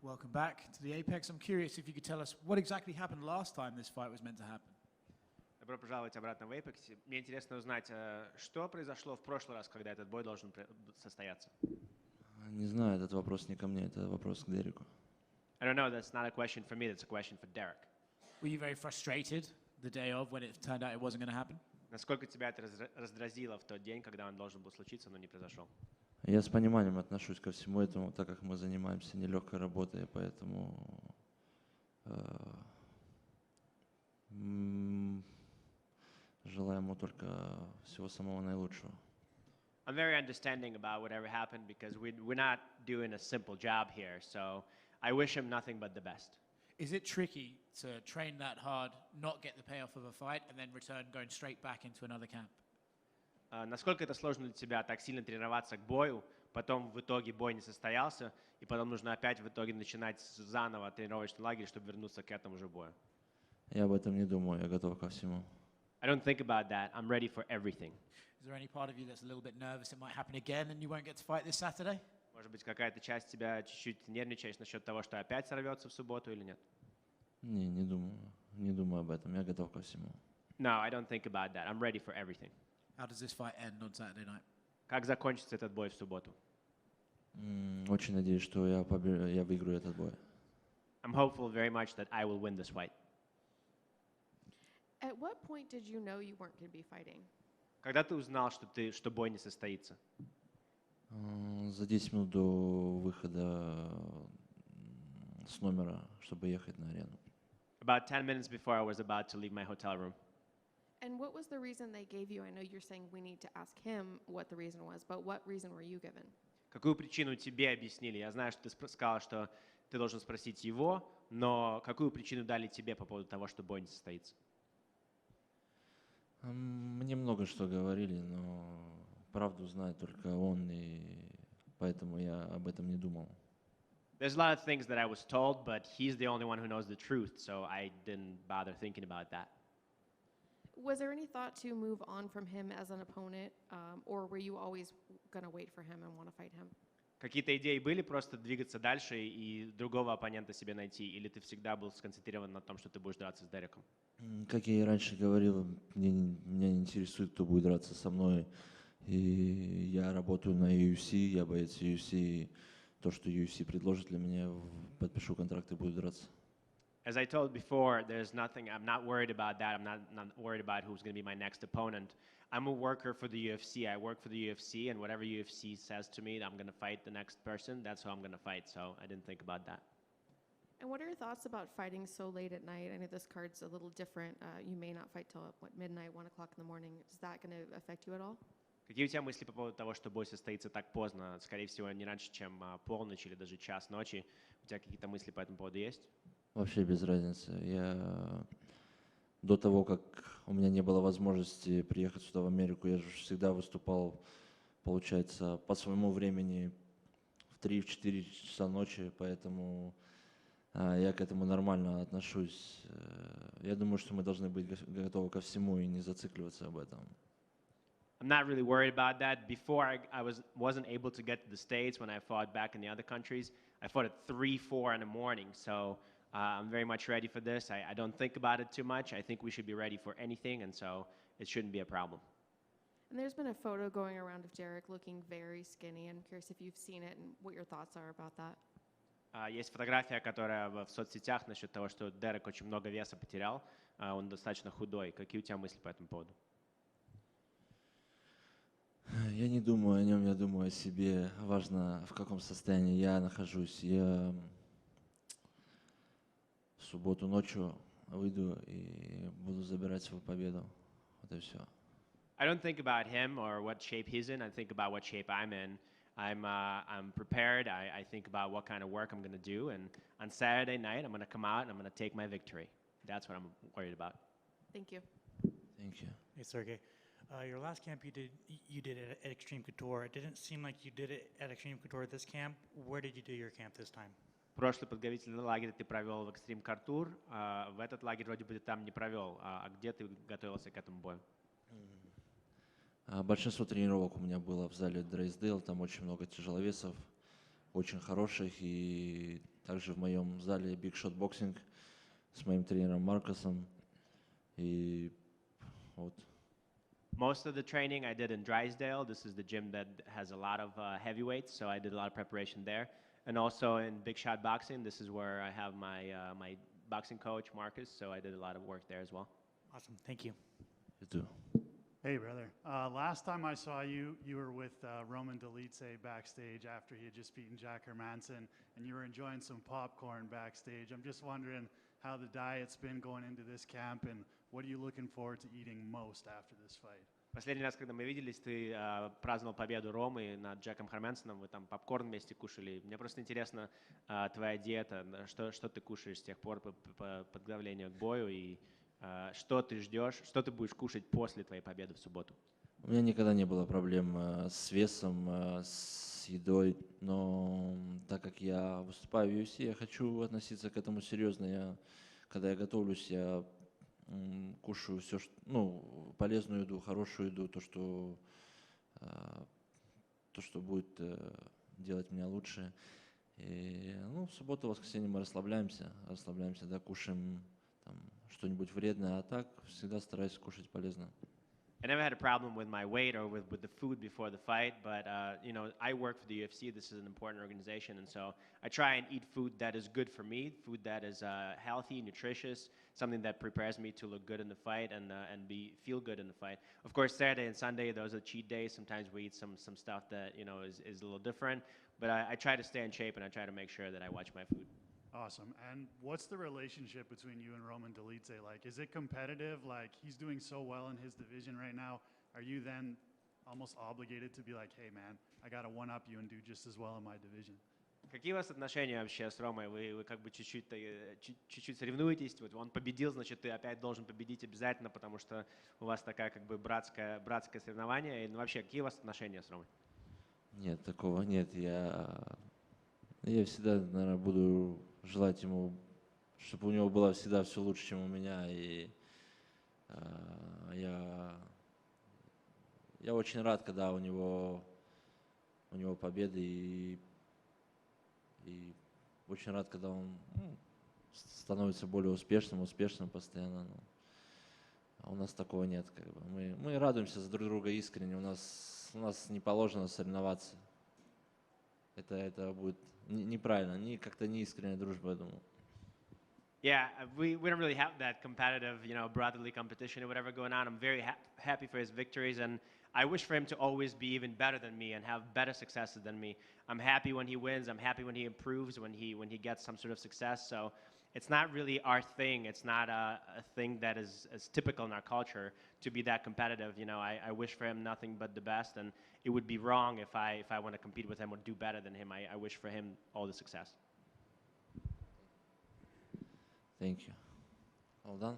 Welcome back to the Apex. I'm curious if you could tell us what exactly happened last time this fight was meant to happen. Добро пожаловать обратно в Apex. Мне интересно узнать, что произошло в прошлый раз, когда этот бой должен состояться. Не знаю, этот вопрос не ко мне, это вопрос к Дереку. I don't know. That's not a question for me. That's a question for Derrick. Were you very frustrated the day of when it turned out it wasn't going to happen? Насколько тебя это раздразнило в тот день, когда он должен был случиться, но не произошел? Я с пониманием отношусь ко всему этому, так как мы занимаемся нелегкой работой, поэтому желаю ему только всего самого наилучшего. I'm very understanding about whatever happened because we're not doing a simple job here. So I wish him nothing but the best. Is it tricky to train that hard, not get the payoff of a fight, and then return going straight back into another camp? Насколько это сложно для тебя так сильно тренироваться к бою, потом в итоге бой не состоялся, и потом нужно опять в итоге начинать заново тренировочный лагерь, чтобы вернуться к этому же бою? Я об этом не думаю, я готов ко всему. I don't think about that. I'm ready for everything. Is there any part of you that's a little bit nervous it might happen again and you won't get to fight this Saturday? Может быть, какая-то часть тебя чуть-чуть нервничаешь насчет того, что опять сорвется в субботу или нет? Не думаю. Не думаю об этом. Я готов ко всему. No, I don't think about that. I'm ready for everything. How does this fight end on Saturday night? Как закончится этот бой в субботу? Очень надеюсь, что я выиграю этот бой. I'm hopeful very much that I will win this fight. At what point did you know you weren't going to be fighting? Когда ты узнал, что бой не состоится? За 10 минут до выхода с номера, чтобы ехать на арену. About 10 minutes before I was about to leave my hotel room. And what was the reason they gave you? I know you're saying we need to ask him what the reason was, but what reason were you given? Какую причину тебе объяснили? Я знаю, что ты сказал, что ты должен спросить его, но какую причину дали тебе по поводу того, что бой не состоится? Мне много что говорили, но правду знает только он, и поэтому я об этом не думал. There's a lot of things that I was told, but he's the only one who knows the truth, so I didn't bother thinking about that. Was there any thought to move on from him as an opponent, or were you always going to wait for him and want to fight him? Какие-то идеи были просто двигаться дальше и другого оппонента себе найти, или ты всегда был сконцентрирован на том, что ты будешь драться с Дереком? Как я и раньше говорил, меня не интересует, кто будет драться со мной. И я работаю на UFC, я боец UFC. И то, что UFC предложит для меня, подпишу контракт и буду драться. As I told before, there's nothing, I'm not worried about that. I'm not worried about who's going to be my next opponent. I'm a worker for the UFC. I work for the UFC, and whatever UFC says to me, I'm going to fight the next person. That's who I'm going to fight, so I didn't think about that. And what are your thoughts about fighting so late at night? I know this card's a little different. You may not fight till, midnight, 1 o'clock in the morning. Is that going to affect you at all? Какие у тебя мысли по поводу того, что бой состоится так поздно, скорее всего, не раньше, чем полночь или даже час ночи? У тебя какие-то мысли по этому поводу есть? Вообще без разницы. Я до того, как у меня не было возможности приехать сюда в Америку, я же всегда выступал, получается, по своему времени в 3-4 часа ночи, поэтому я к этому нормально отношусь. Я думаю, что мы должны быть готовы ко всему и не зацикливаться об этом. I'm not really worried about that. Before I wasn't able to get to the States when I fought back in the other countries. I fought at 3-4 in the morning, so I'm very much ready for this. I don't think about it too much. I think we should be ready for anything, and so it shouldn't be a problem. And there's been a photo going around of Derrick looking very skinny. I'm curious if you've seen it and what your thoughts are about that. Есть фотография, которая в соцсетях насчет того, что Дерек очень много веса потерял. Он достаточно худой. Какие у тебя мысли по этому поводу? Я не думаю о нем, я думаю о себе. Важно, в каком состоянии я нахожусь. Я в субботу ночью выйду и буду забирать свою победу. Вот и все. I don't think about him or what shape he's in. I think about what shape I'm in. I'm prepared. I think about what kind of work I'm going to do. And on Saturday night, I'm going to come out and I'm going to take my victory. That's what I'm worried about. Thank you. Thank you. Hey, Sergey. Your last camp you did it at Extreme Couture. It didn't seem like you did it at Extreme Couture this camp. Where did you do your camp this time? Прошлый подготовительный лагерь ты провел в Extreme Couture. В этот лагерь вроде бы ты там не провел. А где ты готовился к этому бою? Большинство тренировок у меня было в зале Дрейсдейл. Там очень много тяжеловесов, очень хороших. И также в моем зале Big Shot Boxing с моим тренером Маркосом. И вот. Most of the training I did in Drysdale. This is the gym that has a lot of heavyweights, so I did a lot of preparation there. And also in Big Shot Boxing, this is where I have my boxing coach, Marcus, so I did a lot of work there as well. Awesome. Thank you. You too. Hey, brother. Last time I saw you, you were with Roman Dolidze backstage after he had just beaten Jack Hermanson, and you were enjoying some popcorn backstage. I'm just wondering how the diet's been going into this camp, and what are you looking forward to eating most after this fight? Последний раз, когда мы виделись, ты праздновал победу Ромы над Джеком Харменсоном, вы там попкорн вместе кушали. Мне просто интересно твоя диета, что ты кушаешь с тех пор по подготовлению к бою, и что ты ждешь, что ты будешь кушать после твоей победы в субботу? У меня никогда не было проблем с весом, с едой, но так как я выступаю в UFC, я хочу относиться к этому серьезно. Когда я готовлюсь, я кушаю все, полезную еду, хорошую еду, то, что будет делать меня лучше. И, в субботу, воскресенье мы расслабляемся, да, кушаем там что-нибудь вредное, а так всегда стараюсь кушать полезно. I never had a problem with my weight or with the food before the fight, but I work for the UFC. This is an important organization, and so I try and eat food that is good for me, food that is healthy, nutritious, something that prepares me to look good in the fight and feel good in the fight. Of course, Saturday and Sunday, those are cheat days. Sometimes we eat some stuff that is a little different, but I try to stay in shape and I try to make sure that I watch my food. Awesome. And what's the relationship between you and Roman Dolidze like? Is it competitive? Like, he's doing so well in his division right now. Are you then almost obligated to be like, hey, man, I got to one-up you and do just as well in my division? Какие у вас отношения вообще с Ромой? Вы как бы чуть-чуть соревнуетесь? Вот он победил, значит, ты опять должен победить обязательно, потому что у вас такая как бы братское соревнование. И вообще, какие у вас отношения с Ромой? Нет, такого нет. Я всегда, наверное, буду желать ему, чтобы у него было всегда все лучше, чем у меня. И я очень рад, когда у него победы, и очень рад, когда он становится более успешным постоянно. А у нас такого нет. Как бы. Мы радуемся за друг друга искренне. У нас не положено соревноваться. Это будет неправильно, как-то не искренняя дружба, я думаю. Yeah, we don't really have that competitive, brotherly competition or whatever going on. I'm very happy for his victories, and I wish for him to always be even better than me and have better successes than me. I'm happy when he wins. I'm happy when he improves, when he gets some sort of success. So it's not really our thing. It's not a thing that is typical in our culture to be that competitive. I wish for him nothing but the best, and it would be wrong if I want to compete with him or do better than him. I wish for him all the success. Thank you. All done?